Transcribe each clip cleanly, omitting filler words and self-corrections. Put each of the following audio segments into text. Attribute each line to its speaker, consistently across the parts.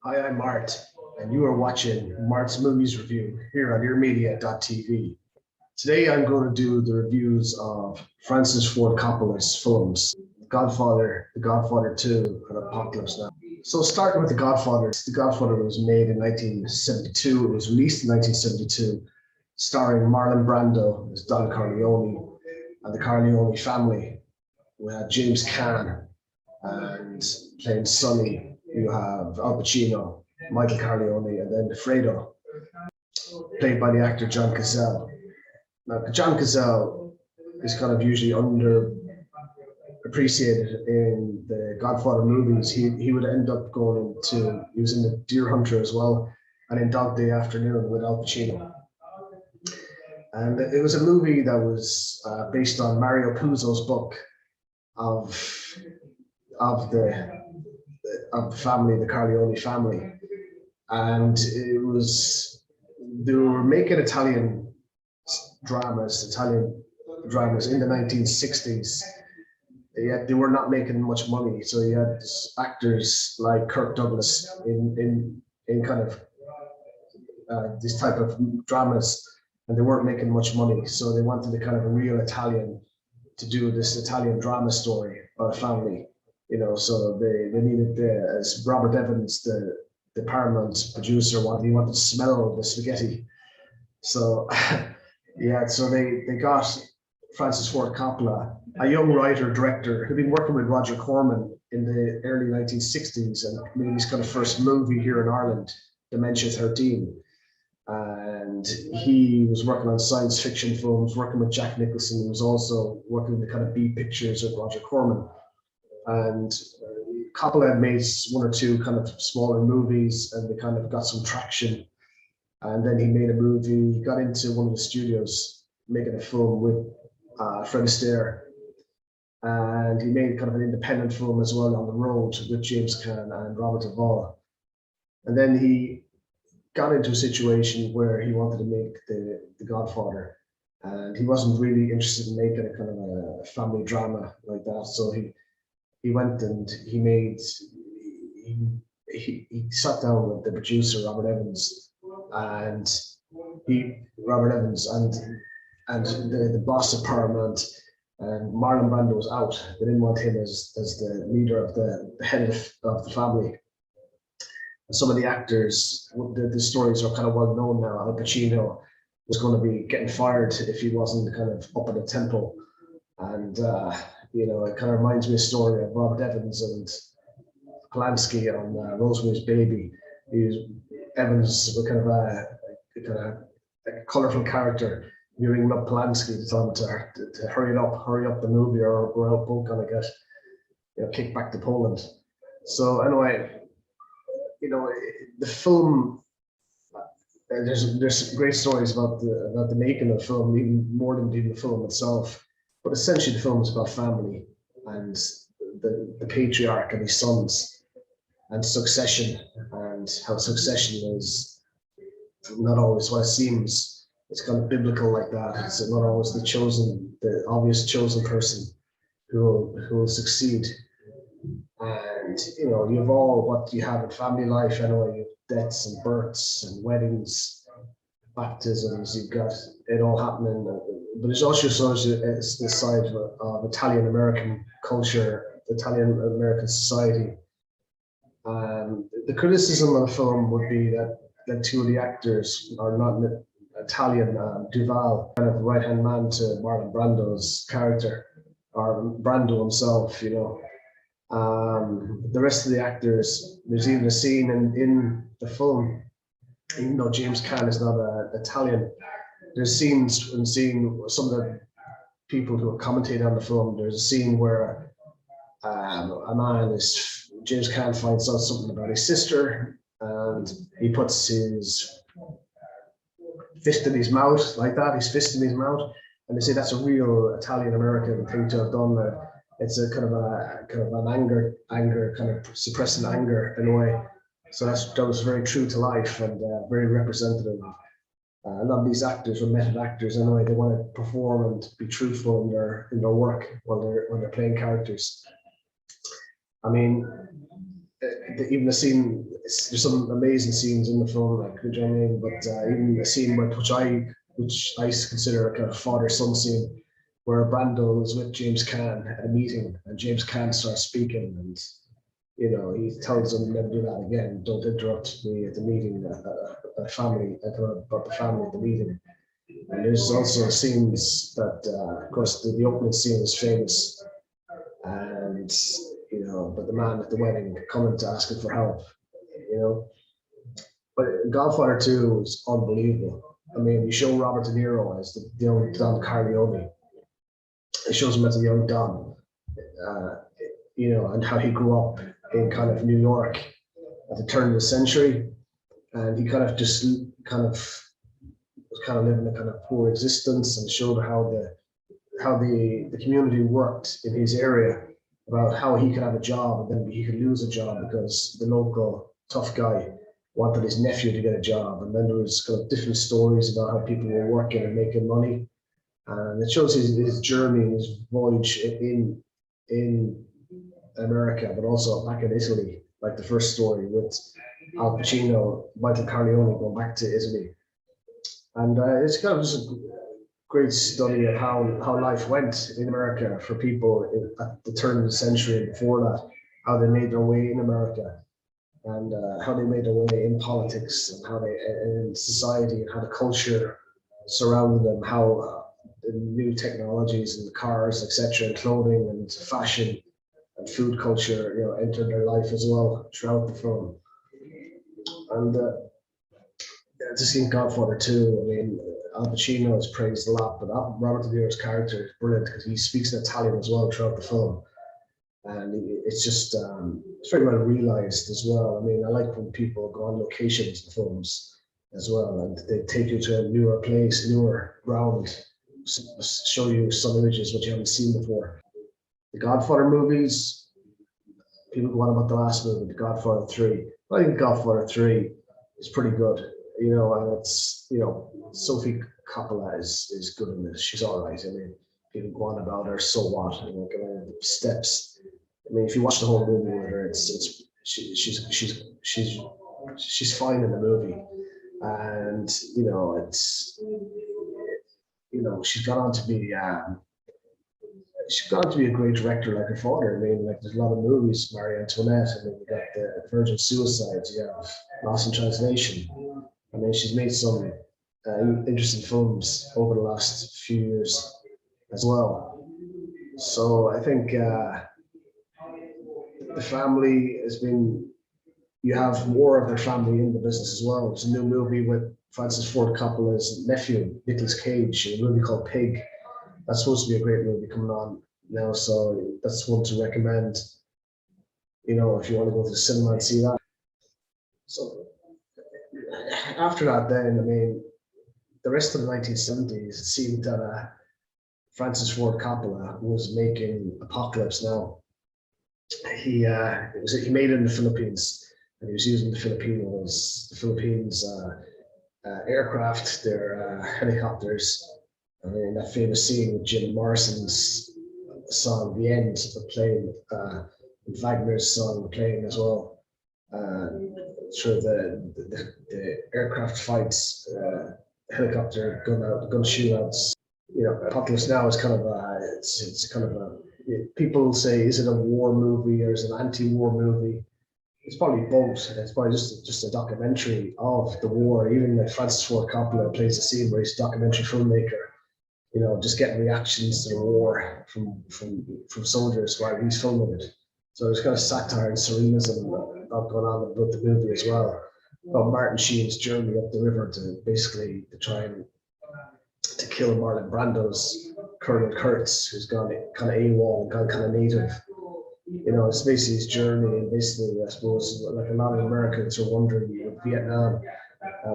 Speaker 1: Hi, I'm Mart, and you are watching Mart's Movies Review here on earmedia.tv. Today I'm going to do the reviews of Francis Ford Coppola's films, Godfather, The Godfather 2, and Apocalypse Now. So starting with The Godfather was made in 1972, it was released in 1972, starring Marlon Brando as Don Corleone and the Corleone family. We had James Caan and playing Sonny, you have Al Pacino, Michael Corleone, and then Fredo, played by the actor John Cazale. Now, John Cazale is kind of usually underappreciated in the Godfather movies. He would end up he was in The Deer Hunter as well, and in Dog Day Afternoon with Al Pacino. And it was a movie that was based on Mario Puzo's book of the family, the Corleone family, and they were making Italian dramas in the 1960s. Yet they were not making much money, so you had actors like Kirk Douglas in kind of this type of dramas, and they weren't making much money, so they wanted a kind of a real Italian to do this Italian drama story about a family. So they needed as Robert Evans, the Paramount producer, he wanted to smell the spaghetti. So yeah, so they got Francis Ford Coppola, a young writer director who'd been working with Roger Corman in the early 1960s and made his kind of first movie here in Ireland, Dementia 13. And he was working on science fiction films, working with Jack Nicholson. He was also working in the kind of B pictures of Roger Corman. And Coppola had made one or two kind of smaller movies, and they kind of got some traction. And then he made a movie. He got into one of the studios making a film with Fred Astaire, and he made kind of an independent film as well, On the Road, with James Caan and Robert Duvall. And then he got into a situation where he wanted to make the Godfather, and he wasn't really interested in making a kind of a family drama like that. So he went and he sat down with the producer Robert Evans and the boss of Paramount, and Marlon Brando was out. They didn't want him as the leader of the head of the family. And some of the actors, the stories are kind of well known now. Al Pacino was going to be getting fired if he wasn't kind of up at the tempo, and it kind of reminds me of a story of Robert Evans and Polanski on Rosemary's Baby. Evans was kind of a colorful character. You're ringing up Polanski to tell him to hurry up the movie, or we're both gonna get kicked back to Poland. So anyway, the film. There's great stories about the making of the film, even more than the film itself. But essentially, the film is about family and the patriarch and his sons, and succession, and how succession is not always what it seems. It's kind of biblical like that. It's not always the obvious chosen person who will succeed. And you have all what you have in family life anyway. You have deaths and births and weddings, baptisms. You've got it all happening. But it also shows you it's the side of Italian American culture, Italian American society. The criticism of the film would be that two of the actors are not Italian. Duval, kind of right hand man to Marlon Brando's character, or Brando himself. The rest of the actors, there's even a scene in the film, even though James Caan is not Italian, there's scenes in seeing some of the people who are commentating on the film. There's a scene where James Caan finds out something about his sister, and he puts his fist in his mouth like that. His fist in his mouth, and they say that's a real Italian American thing to have done. It's a kind of an anger, kind of suppressing anger in a way. So that was very true to life and very representative. A lot of these actors are method actors anyway. They want to perform and be truthful in their work while they're playing characters. I mean, even the scene, there's some amazing scenes in the film, like, you know what I mean? But even the scene which I consider a kind of father-son scene, where Brando is with James Caan at a meeting, and James Caan starts speaking, and he tells him never do that again. Don't interrupt me at the meeting, family, about the family at the meeting. And there's also scenes that, of course, the opening scene is famous, and but the man at the wedding coming to ask him for help, you know. But Godfather 2 is unbelievable. I mean, you show Robert De Niro as the young Don Corleone. It shows him as a young Don, and how he grew up in kind of New York at the turn of the century, and he kind of just was living a kind of poor existence, and showed how the community worked in his area, about how he could have a job and then he could lose a job because the local tough guy wanted his nephew to get a job. And then there was kind of different stories about how people were working and making money. And it shows his journey, his voyage in America, but also back in Italy, like the first story with Al Pacino, Michael Corleone going back to Italy. And it's kind of just a great study of how life went in America for people at the turn of the century and before that, how they made their way in America, and how they made their way in politics, and how they in society, and how the culture surrounded them, how the new technologies and the cars, etc., and clothing and fashion and food culture, entered their life as well throughout the film. And to see Godfather 2, I mean, Al Pacino is praised a lot, but Robert De Niro's character is brilliant because he speaks in Italian as well throughout the film. And it's just, it's very well realized as well. I mean, I like when people go on locations in films as well, and they take you to a newer place, newer ground, show you some images which you haven't seen before. The Godfather movies, people go on about the last movie, The Godfather 3. I think Godfather 3 is pretty good, and it's, Sophie Coppola is good in this. She's all right. I mean, people go on about her, so what? The steps. I mean, if you watch the whole movie with her, she's fine in the movie, and she's gone on to be a great director like her father. I mean, like, there's a lot of movies, Marie Antoinette. I mean, you got the Virgin Suicides, you have Lost in Translation. I mean, she's made some interesting films over the last few years as well. So I think the family has been, you have more of their family in the business as well. There's a new movie with Francis Ford Coppola's nephew, Nicolas Cage, a movie called Pig. That's supposed to be a great movie coming on now, so that's one to recommend, if you want to go to the cinema and see that. So after that, then, I mean, the rest of the 1970s, it seemed that Francis Ford Coppola was making Apocalypse Now. He made it in the Philippines, and he was using the Philippines aircraft, their helicopters. I mean, that famous scene with Jim Morrison's song, The End, playing, Wagner's song playing as well. Through the aircraft fights, helicopter gun shootouts. Apocalypse Now is kind of it's kind of people say, is it a war movie or is it an anti-war movie? It's probably both. It's probably just a documentary of the war. Even like Francis Ford Coppola plays a scene where he's a documentary filmmaker, just getting reactions to the war from soldiers while he's filming it. So there's kind of satire and surrealism going on with the movie as well. About Martin Sheen's journey up the river to try and to kill Marlon Brando's Colonel Kurtz, who's gone kind of AWOL and gone kind of native. It's basically his journey, and basically, I suppose, like a lot of Americans are wondering, Vietnam,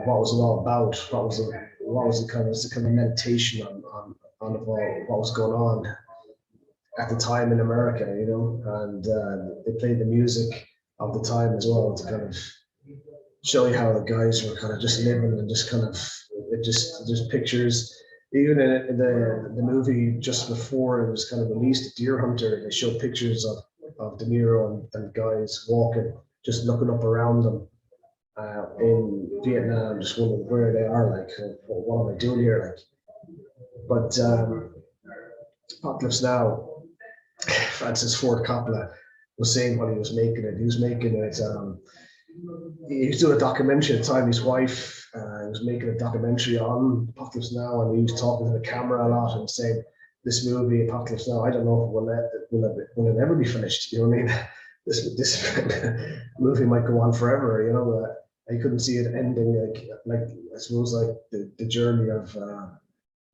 Speaker 1: what was it all about? What was the kind of meditation on what was going on at the time in America, and they played the music of the time as well to kind of show you how the guys were kind of just living and just kind of just pictures. Even in the movie just before it was kind of released, Deer Hunter, they showed pictures of De Niro and guys walking just looking up around them in Vietnam, just wondering where they are, like, what am I doing here, like. But Apocalypse Now, Francis Ford Coppola was saying when he was making it, he was doing a documentary at the time. His wife was making a documentary on Apocalypse Now, and he was talking to the camera a lot and saying, "This movie, Apocalypse Now, I don't know if will it ever be finished." You know what I mean? This movie might go on forever. You know, I couldn't see it ending like I suppose like the journey of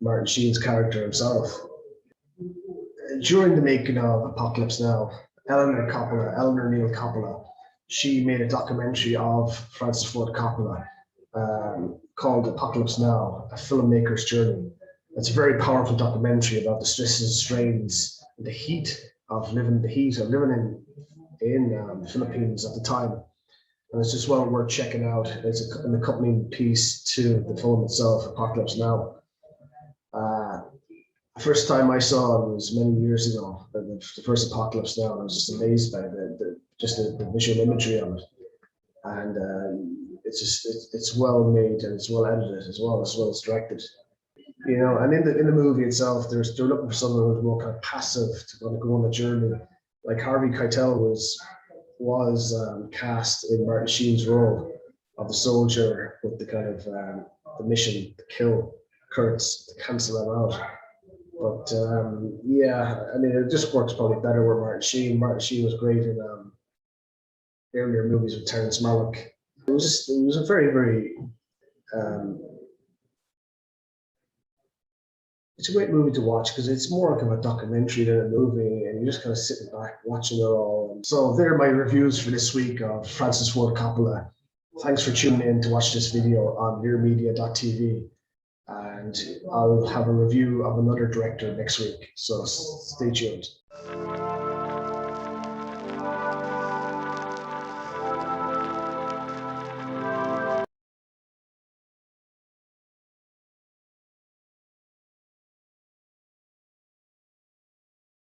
Speaker 1: Martin Sheen's character himself. During the making of Apocalypse Now, Eleanor Neal Coppola, she made a documentary of Francis Ford Coppola called Apocalypse Now, A Filmmaker's Journey. It's a very powerful documentary about the stresses and strains, the heat of living in the Philippines at the time. And it's just well worth checking out. It's an accompanying piece to the film itself, Apocalypse Now. The first time I saw it was many years ago, the first Apocalypse Now. I was just amazed by the visual imagery of it. And it's well made and it's well edited as well as directed. You know, and in the movie itself, they're looking for someone who's more kind of passive to kind of go on the journey. Like Harvey Keitel was cast in Martin Sheen's role of the soldier with the kind of the mission to kill Kurtz, to cancel them out. But yeah, I mean, it just works probably better with Martin Sheen. Martin Sheen was great in earlier movies with Terrence Malick. It was a very, very it's a great movie to watch because it's more like a documentary than a movie, and you're just kind of sitting back watching it all. So there are my reviews for this week of Francis Ford Coppola. Thanks for tuning in to watch this video on learmedia.tv, and I'll have a review of another director next week, so stay tuned.